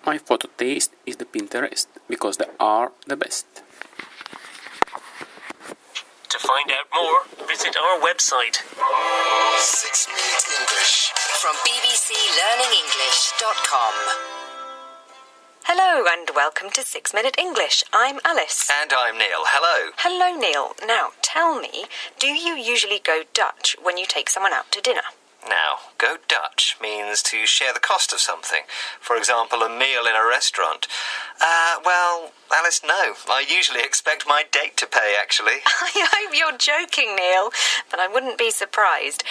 My photo taste is the Pinterest because they are the best. To find out more, visit our website. 6 Minute English from bbclearningenglish.com. Hello and welcome to 6 Minute English. I'm Alice. And I'm Neil. Hello. Hello, Neil. Now, tell me, do you usually go Dutch when you take someone out to dinner? Now, go Dutch means to share the cost of something. For example, a meal in a restaurant. Well, Alice, no. I usually expect my date to pay, actually. I hope you're joking, Neil, but I wouldn't be surprised.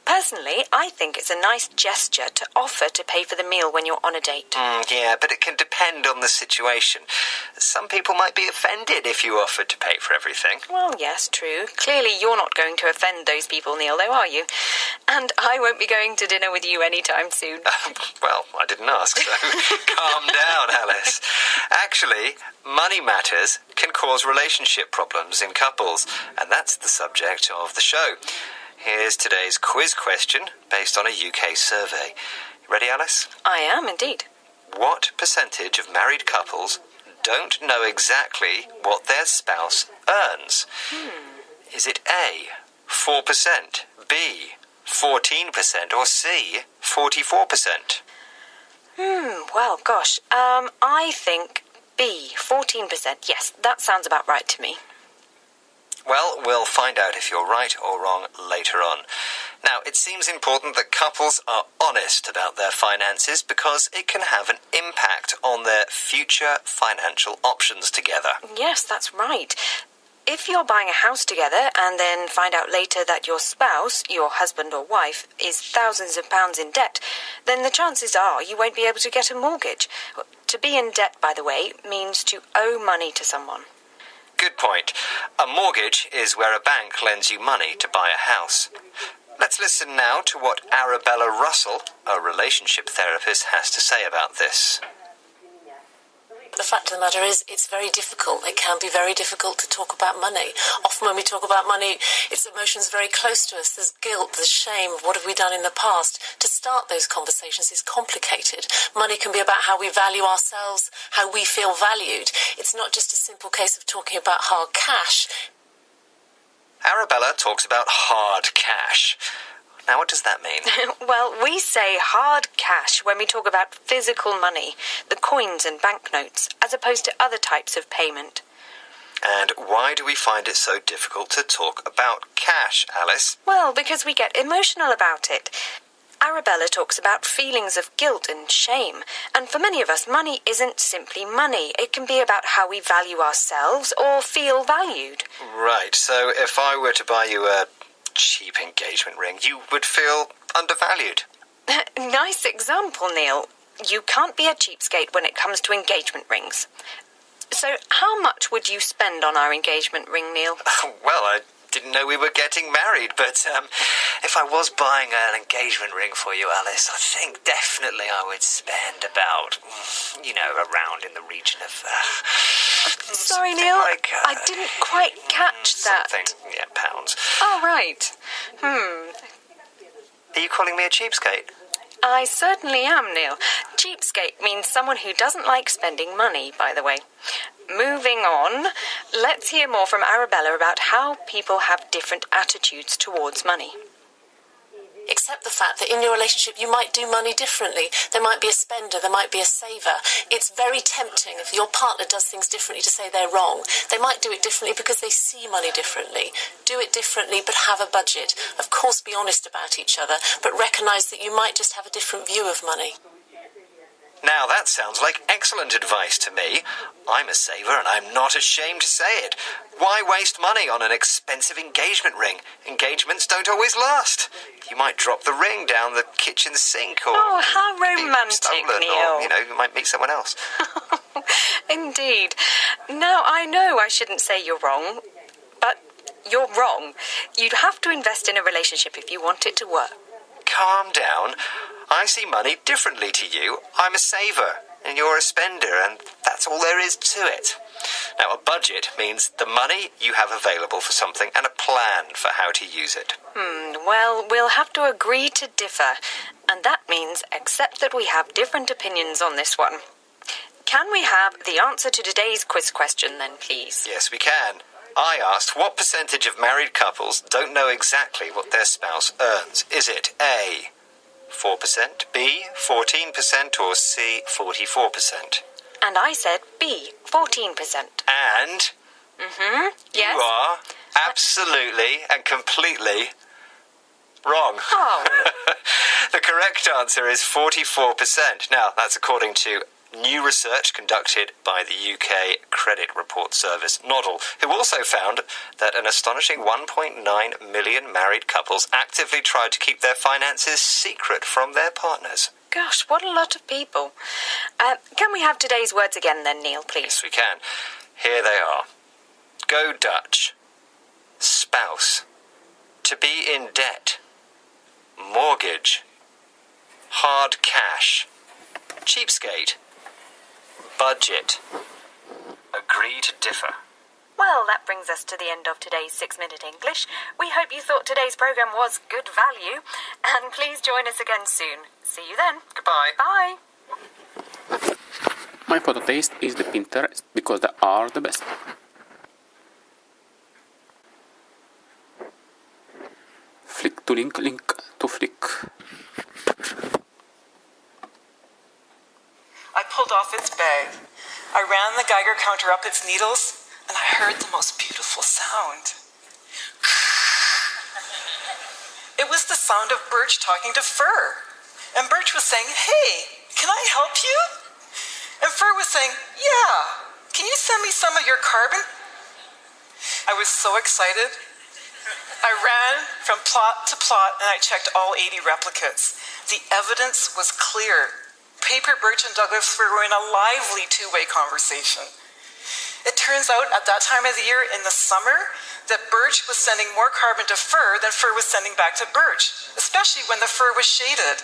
Personally, I think it's a nice gesture to offer to pay for the meal when you're on a date. Yeah, but it can depend on the situation. Some people might be offended if you offered to pay for everything. Well, yes, true. Clearly you're not going to offend those people, Neil, though, are you? And I won't be going to dinner with you anytime soon. Well, I didn't ask, so calm down, Alice. Actually, money matters can cause relationship problems in couples, and that's the subject of the show. Here's today's quiz question based on a UK survey. Ready, Alice? I am, indeed. What percentage of married couples don't know exactly what their spouse earns? Is it A, 4%, B, 14%, or C, 44%? Well, gosh, I think B, 14%. Yes, that sounds about right to me. Well, we'll find out if you're right or wrong later on. Now, it seems important that couples are honest about their finances because it can have an impact on their future financial options together. Yes, that's right. If you're buying a house together and then find out later that your spouse, your husband or wife, is thousands of pounds in debt, then the chances are you won't be able to get a mortgage. To be in debt, by the way, means to owe money to someone. Good point. A mortgage is where a bank lends you money to buy a house. Let's listen now to what Arabella Russell, a relationship therapist, has to say about this. The fact of the matter is, it's very difficult. It can be very difficult to talk about money. Often when we talk about money, its emotions very close to us. There's guilt, there's shame. What have we done in the past? To start those conversations is complicated. Money can be about how we value ourselves, how we feel valued. It's not just a simple case of talking about hard cash. Arabella talks about hard cash. Now, what does that mean? Well, we say hard cash when we talk about physical money, the coins and banknotes, as opposed to other types of payment. And why do we find it so difficult to talk about cash, Alice? Well, because we get emotional about it. Arabella talks about feelings of guilt and shame, and for many of us, money isn't simply money. It can be about how we value ourselves or feel valued. Right, so if I were to buy you a cheap engagement ring, you would feel undervalued. Nice example, Neil. You can't be a cheapskate when it comes to engagement rings. So how much would you spend on our engagement ring, Neil? Well, I didn't know we were getting married, but if I was buying an engagement ring for you, Alice, I think definitely I would spend about, around in the region of... Sorry, Neil, I didn't quite catch that. Pounds. Oh, right. Are you calling me a cheapskate? I certainly am, Neil. Cheapskate means someone who doesn't like spending money, by the way. Moving on, let's hear more from Arabella about how people have different attitudes towards money. Accept the fact that in your relationship you might do money differently. There might be a spender, there might be a saver. It's very tempting if your partner does things differently to say they're wrong. They might do it differently because they see money differently. Do it differently, but have a budget. Of course, be honest about each other, but recognise that you might just have a different view of money. Now that sounds like excellent advice to me. I'm a saver and I'm not ashamed to say it. Why waste money on an expensive engagement ring? Engagements don't always last. You might drop the ring down the kitchen sink or... Oh, how romantic, stolen, Neil. Or, you might meet someone else. Indeed. Now, I know I shouldn't say you're wrong, but you're wrong. You'd have to invest in a relationship if you want it to work. Calm down. I see money differently to you. I'm a saver, and you're a spender, and that's all there is to it. Now, a budget means the money you have available for something and a plan for how to use it. Well, we'll have to agree to differ, and that means accept that we have different opinions on this one. can we have the answer to today's quiz question then, please? Yes, we can. I asked, what percentage of married couples don't know exactly what their spouse earns? Is it A, 4%, B, 14%, or C, 44%? And I said B, 14%. And Yes? you are absolutely and completely wrong. Oh. The correct answer is 44%. Now, that's according to new research conducted by the UK Credit Report Service, Noddle, who also found that an astonishing 1.9 million married couples actively tried to keep their finances secret from their partners. Gosh, what a lot of people. Can we have today's words again then, Neil, please? Yes, we can. Here they are. Go Dutch. Spouse. To be in debt. Mortgage. Hard cash. Cheapskate. Budget. Agree to differ. Well, that brings us to the end of today's 6-Minute English. We hope you thought today's programme was good value. And please join us again soon. See you then. Goodbye. Bye. My photo taste is the Pinterest because they are the best. Flick to link, link to flick. I pulled off its bag. I ran the Geiger counter up its needles, and I heard the most beautiful sound. It was the sound of Birch talking to Fir. And Birch was saying, "Hey, can I help you?" And Fir was saying, "Yeah, can you send me some of your carbon?" I was so excited. I ran from plot to plot and I checked all 80 replicates. The evidence was clear. Paper Birch and Douglas Fir were in a lively two-way conversation. It turns out at that time of the year in the summer that Birch was sending more carbon to Fir than Fir was sending back to Birch, especially when the fir was shaded.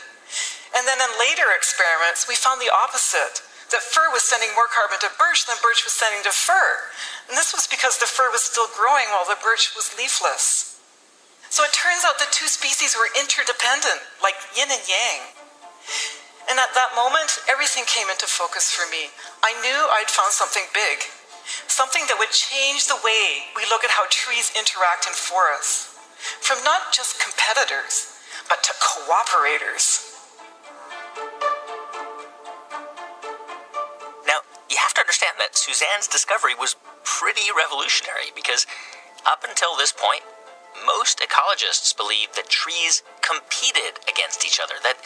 And then in later experiments, we found the opposite, that Fir was sending more carbon to Birch than Birch was sending to Fir. And this was because the fir was still growing while the birch was leafless. So it turns out the two species were interdependent, like yin and yang. And at that moment, everything came into focus for me. I knew I'd found something big, something that would change the way we look at how trees interact in forests, from not just competitors, but to cooperators. Now, you have to understand that Suzanne's discovery was pretty revolutionary because up until this point, most ecologists believed that trees competed against each other, that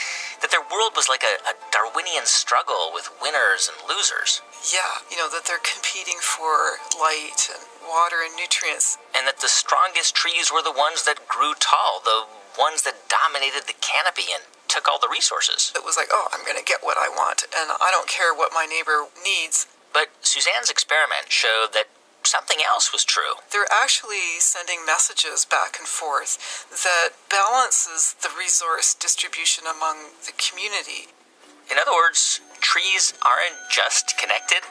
their world was like a Darwinian struggle with winners and losers. Yeah, that they're competing for light and water and nutrients. And that the strongest trees were the ones that grew tall, the ones that dominated the canopy and took all the resources. It was like, oh, I'm going to get what I want, and I don't care what my neighbor needs. But Suzanne's experiment showed that something else was true. They're actually sending messages back and forth that balances the resource distribution among the community. In other words, trees aren't just connected,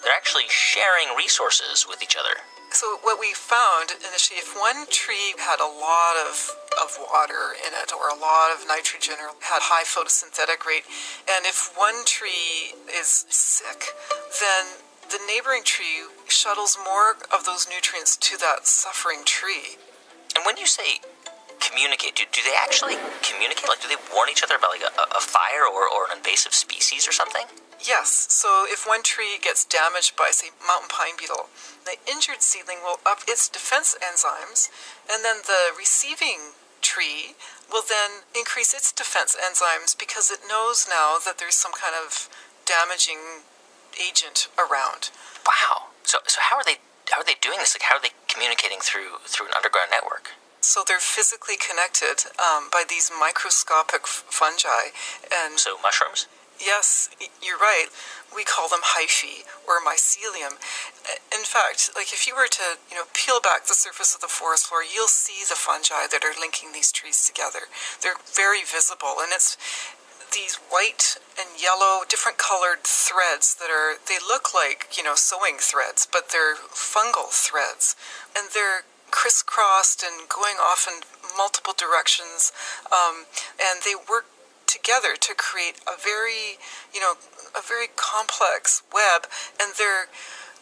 they're actually sharing resources with each other. So what we found initially, if one tree had a lot of water in it or a lot of nitrogen or had high photosynthetic rate, and if one tree is sick, then the neighboring tree shuttles more of those nutrients to that suffering tree. And when you say communicate, do they actually communicate? Like, do they warn each other about like a fire or an invasive species or something? Yes, so if one tree gets damaged by, say, mountain pine beetle, the injured seedling will up its defense enzymes, and then the receiving tree will then increase its defense enzymes because it knows now that there's some kind of damaging agent around. Wow. So how are they doing this? Like, how are they communicating through an underground network? So they're physically connected by these microscopic fungi. And so mushrooms? Yes, you're right. We call them hyphae or mycelium. In fact, like if you were to, peel back the surface of the forest floor, you'll see the fungi that are linking these trees together. They're very visible, and it's these white and yellow, different colored threads they look like, sewing threads, but they're fungal threads. And they're crisscrossed and going off in multiple directions, and they work together together to create a very complex web, and they're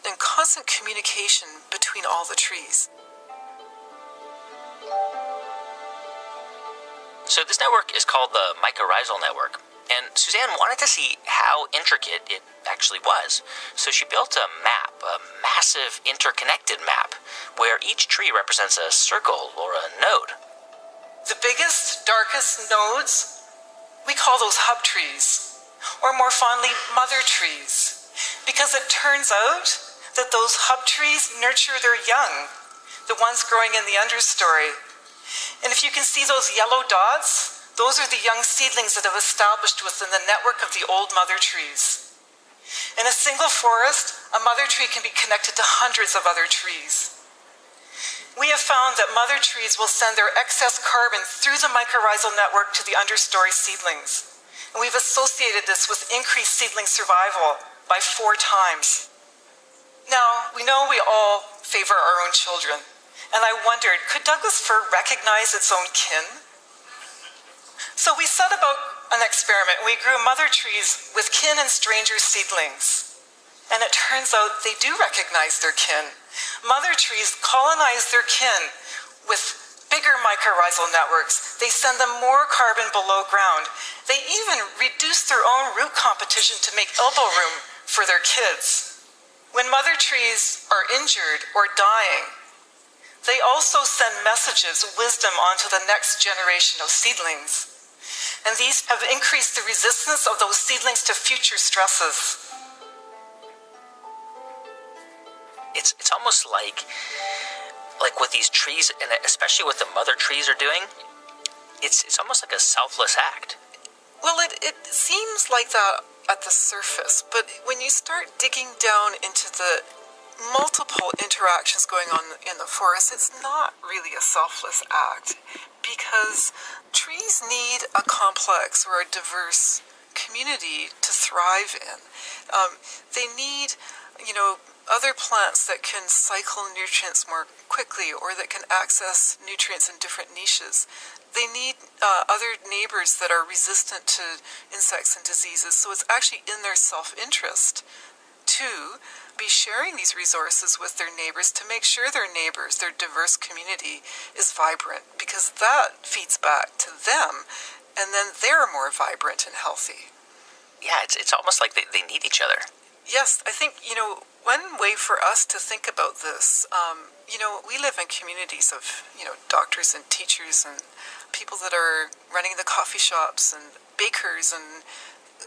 in constant communication between all the trees. So this network is called the mycorrhizal network, and Suzanne wanted to see how intricate it actually was. So she built a map, a massive interconnected map, where each tree represents a circle or a node. The biggest, darkest nodes, we call those hub trees, or more fondly, mother trees, because it turns out that those hub trees nurture their young, the ones growing in the understory. And if you can see those yellow dots, those are the young seedlings that have established within the network of the old mother trees. In a single forest, a mother tree can be connected to hundreds of other trees. We have found that mother trees will send their excess carbon through the mycorrhizal network to the understory seedlings. And we've associated this with increased seedling survival by 4 times. Now, we know we all favor our own children. And I wondered, could Douglas fir recognize its own kin? So we set about an experiment. We grew mother trees with kin and stranger seedlings. And it turns out they do recognize their kin. Mother trees colonize their kin with bigger mycorrhizal networks. They send them more carbon below ground. They even reduce their own root competition to make elbow room for their kids. When mother trees are injured or dying, they also send messages, wisdom, onto the next generation of seedlings. And these have increased the resistance of those seedlings to future stresses. It's almost like what these trees, and especially what the mother trees are doing, it's almost like a selfless act. Well, it seems like that at the surface, but when you start digging down into the multiple interactions going on in the forest, it's not really a selfless act, because trees need a complex or a diverse community to thrive in. They need, other plants that can cycle nutrients more quickly or that can access nutrients in different niches. They need other neighbors that are resistant to insects and diseases. So it's actually in their self-interest to be sharing these resources with their neighbors to make sure their neighbors, their diverse community, is vibrant, because that feeds back to them, and then they're more vibrant and healthy. Yeah, it's almost like they need each other. Yes, I think, one way for us to think about this, we live in communities of, doctors and teachers and people that are running the coffee shops and bakers, and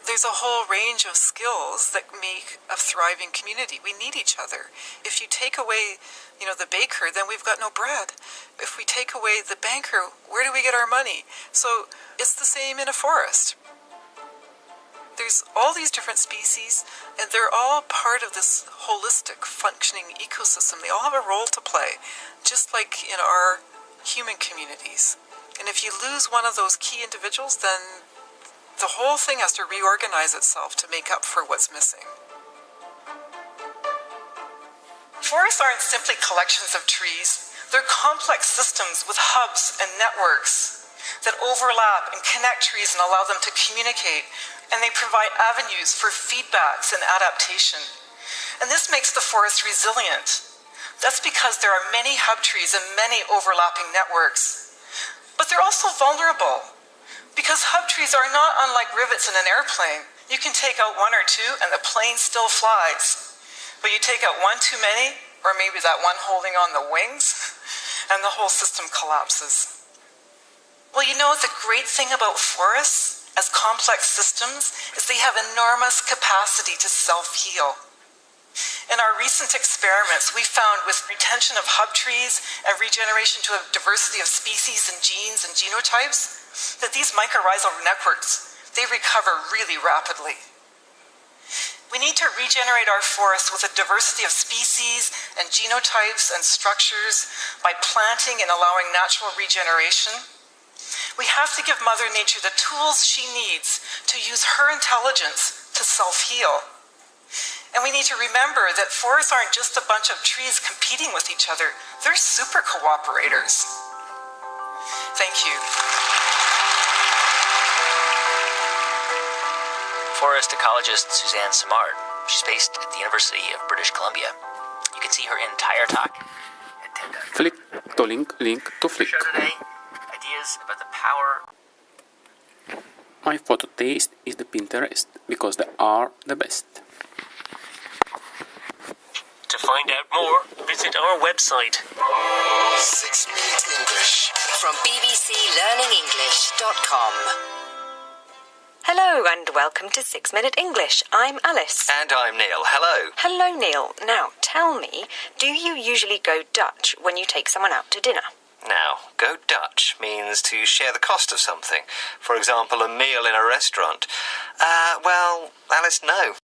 there's a whole range of skills that make a thriving community. We need each other. If you take away, the baker, then we've got no bread. If we take away the banker, where do we get our money? So it's the same in a forest. There's all these different species, and they're all part of this holistic, functioning ecosystem. They all have a role to play, just like in our human communities. And if you lose one of those key individuals, then the whole thing has to reorganize itself to make up for what's missing. Forests aren't simply collections of trees. They're complex systems with hubs and networks that overlap and connect trees and allow them to communicate. And they provide avenues for feedbacks and adaptation. And this makes the forest resilient. That's because there are many hub trees and many overlapping networks. But they're also vulnerable, because hub trees are not unlike rivets in an airplane. You can take out 1 or 2 and the plane still flies. But you take out 1 too many, or maybe that one holding on the wings, and the whole system collapses. Well, the great thing about forests as complex systems is they have enormous capacity to self-heal. In our recent experiments, we found with retention of hub trees and regeneration to a diversity of species and genes and genotypes, that these mycorrhizal networks, they recover really rapidly. We need to regenerate our forests with a diversity of species and genotypes and structures by planting and allowing natural regeneration. We have to give Mother Nature the tools she needs to use her intelligence to self-heal. And we need to remember that forests aren't just a bunch of trees competing with each other. They're super cooperators. Thank you. Forest ecologist Suzanne Simard. She's based at the University of British Columbia. You can see her entire talk at TED. Flick to link to flick. Show today, ideas about the power. My photo taste is the Pinterest because they are the best. To find out more, visit our website. 6-Minute English From bbclearningenglish.com. Hello and welcome to 6-Minute English. I'm Alice. And I'm Neil. Hello. Hello, Neil. Now, tell me, do you usually go Dutch when you take someone out to dinner? Now, go Dutch means to share the cost of something. For example, a meal in a restaurant. Well, Alice, no.